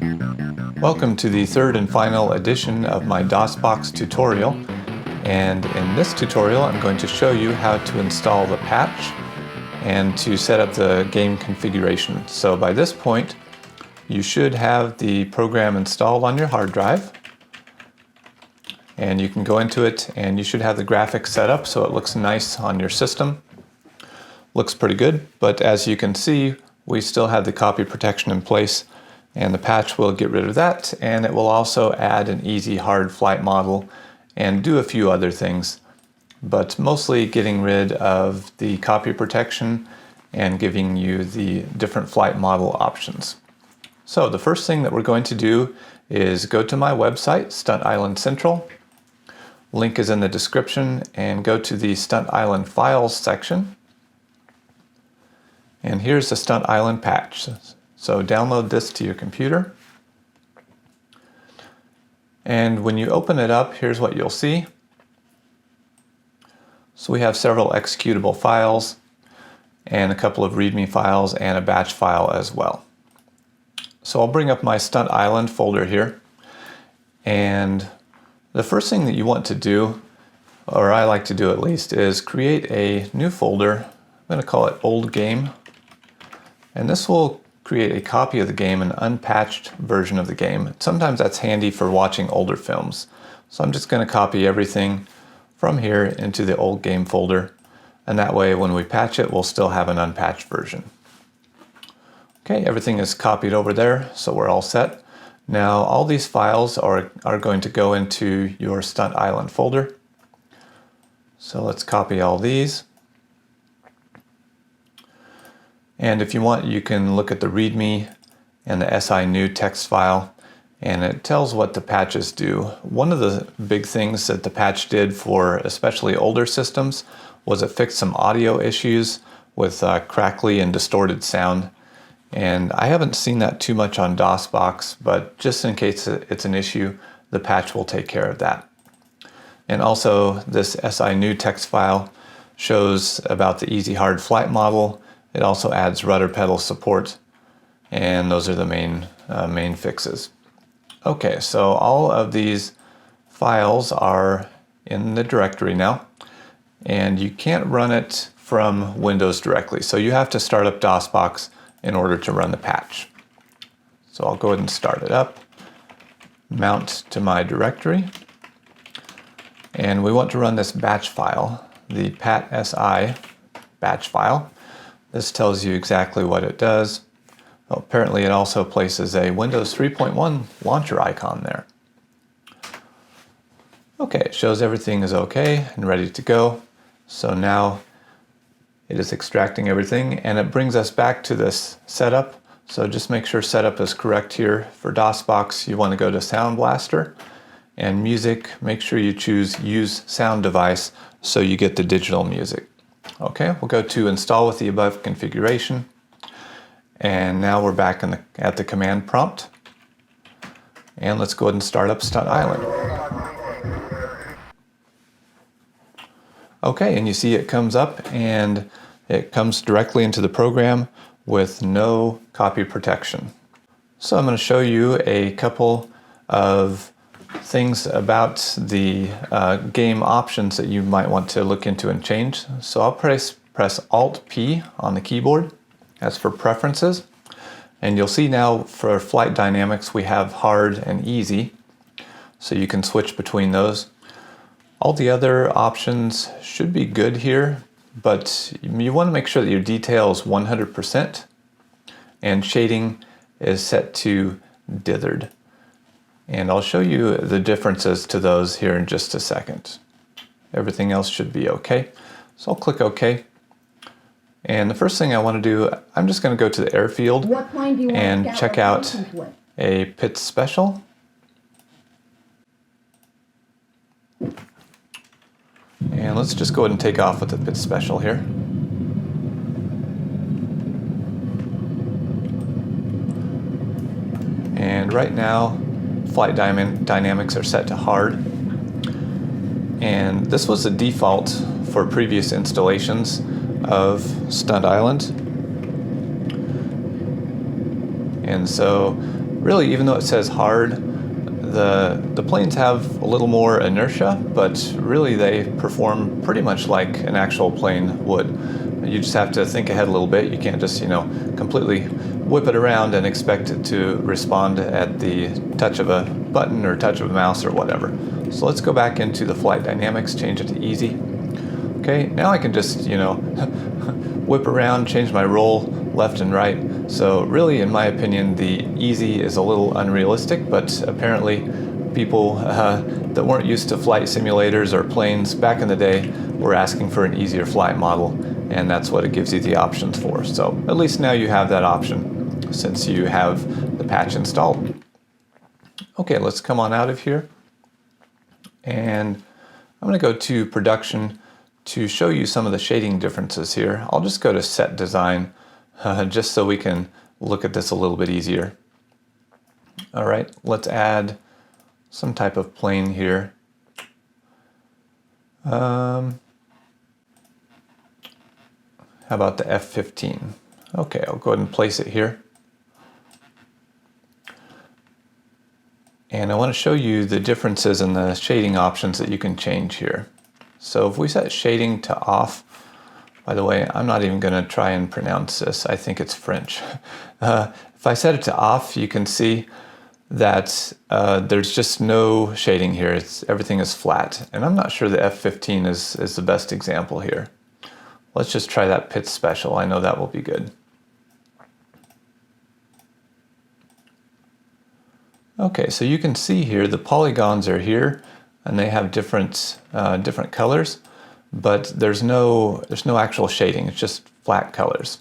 Welcome to the third and final edition of my DOSBox tutorial, and in this tutorial I'm going to show you how to install the patch and to set up the game configuration. So by this point you should have the program installed on your hard drive, and you can go into it and you should have the graphics set up so it looks nice on your system. Looks pretty good, but as you can see we still have the copy protection in place, and the patch will get rid of that, and it will also add an easy hard flight model and do a few other things, but mostly getting rid of the copy protection and giving you the different flight model options. So the first thing that we're going to do is go to my website, Stunt Island Central. Link is in the description, and go to the Stunt Island Files section. And here's the Stunt Island patch. So download this to your computer. And when you open it up, here's what you'll see. So we have several executable files and a couple of README files and a batch file as well. So I'll bring up my Stunt Island folder here. And the first thing that you want to do, or I like to do at least, is create a new folder. I'm going to call it Old Game. And this will create a copy of the game, an unpatched version of the game. Sometimes that's handy for watching older films. So I'm just going to copy everything from here into the Old Game folder, and that way when we patch it we'll still have an unpatched version. Okay, everything is copied over there, so we're all set. Now all these files are going to go into your Stunt Island folder. So let's copy all these. And if you want, you can look at the README and the SI new text file, and it tells what the patches do. One of the big things that the patch did for especially older systems was it fixed some audio issues with crackly and distorted sound. And I haven't seen that too much on DOSBox, but just in case it's an issue, the patch will take care of that. And also this SI new text file shows about the easy hard flight model. It also adds rudder pedal support, and those are the main fixes. Okay, so all of these files are in the directory now, and you can't run it from Windows directly, so you have to start up DOSBox in order to run the patch. So I'll go ahead and start it up, mount to my directory, and we want to run this batch file, the pat.si batch file. This tells you exactly what it does. Well, apparently it also places a Windows 3.1 launcher icon there. Okay, it shows everything is okay and ready to go. So now it is extracting everything, and it brings us back to this setup. So just make sure setup is correct here. For DOSBox, you want to go to Sound Blaster, and music, make sure you choose Use Sound Device so you get the digital music. Okay, we'll go to Install with the above configuration, and now we're back at the command prompt, and let's go ahead and start up Stunt Island. Okay, and you see it comes up and it comes directly into the program with no copy protection. So I'm going to show you a couple of things about the game options that you might want to look into and change. So I'll press Alt-P on the keyboard. That's for preferences. And you'll see now for flight dynamics we have hard and easy. So you can switch between those. All the other options should be good here, but you want to make sure that your detail is 100%, and shading is set to dithered. And I'll show you the differences to those here in just a second. Everything else should be okay. So I'll click OK. And the first thing I want to do, I'm just going to go to the airfield and check out a pitch special. And let's just go ahead and take off with the pitch special here. And right now, flight dynamics are set to hard, and this was the default for previous installations of Stunt Island. And so really, even though it says hard, the planes have a little more inertia, but really they perform pretty much like an actual plane would. You just have to think ahead a little bit. You can't just, completely whip it around and expect it to respond at the touch of a button or touch of a mouse or whatever. So let's go back into the flight dynamics, change it to easy. Okay, now I can just, whip around, change my roll left and right. So really, in my opinion, the easy is a little unrealistic, but apparently people that weren't used to flight simulators or planes back in the day were asking for an easier flight model, and that's what it gives you the options for. So at least now you have that option since you have the patch installed. Okay, let's come on out of here, and I'm going to go to production to show you some of the shading differences here. I'll just go to set design just so we can look at this a little bit easier. All right, let's add some type of plane here. How about the F-15? Okay, I'll go ahead and place it here. And I want to show you the differences in the shading options that you can change here. So if we set shading to off, by the way, I'm not even going to try and pronounce this. I think it's French. If I set it to off, you can see that there's just no shading here. Everything is flat. And I'm not sure the F-15 is the best example here. Let's just try that Pitts Special. I know that will be good. Okay, so you can see here the polygons are here, and they have different colors, but there's no actual shading. It's just flat colors.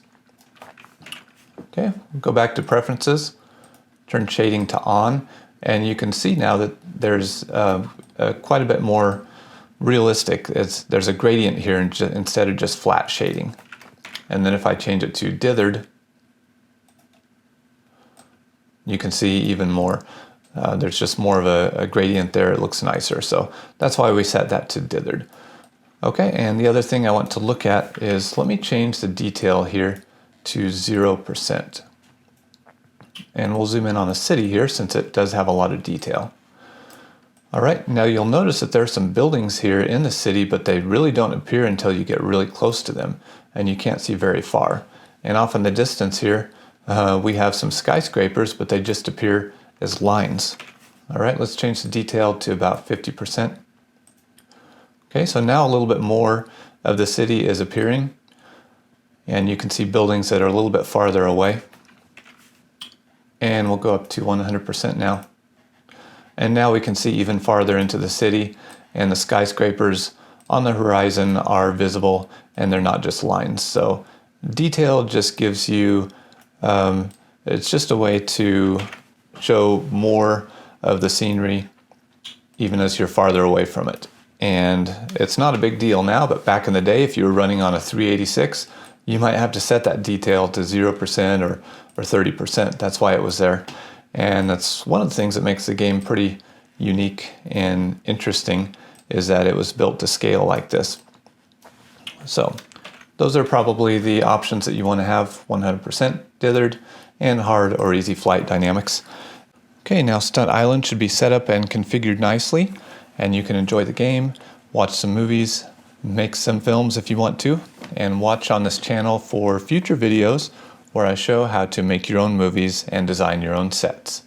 Okay, go back to preferences, turn shading to on, and you can see now that there's quite a bit more realistic. There's a gradient here instead of just flat shading. And then if I change it to dithered, you can see even more. There's just more of a gradient there. It looks nicer. So that's why we set that to dithered. Okay, and the other thing I want to look at is, let me change the detail here to 0%. And we'll zoom in on the city here since it does have a lot of detail. All right, now you'll notice that there are some buildings here in the city, but they really don't appear until you get really close to them, and you can't see very far. And off in the distance here, we have some skyscrapers, but they just appear as lines. All right, let's change the detail to about 50%. Okay, so now a little bit more of the city is appearing, and you can see buildings that are a little bit farther away. And we'll go up to 100% now. And now we can see even farther into the city, and the skyscrapers on the horizon are visible, and they're not just lines. So detail just gives you, it's just a way to show more of the scenery even as you're farther away from it. And it's not a big deal now, but back in the day, if you were running on a 386, you might have to set that detail to 0% or 30%. That's why it was there. And that's one of the things that makes the game pretty unique and interesting, is that it was built to scale like this. So those are probably the options that you want to have: 100% dithered and hard or easy flight dynamics. Okay, now Stunt Island should be set up and configured nicely, and you can enjoy the game, watch some movies, make some films if you want to, and watch on this channel for future videos where I show how to make your own movies and design your own sets.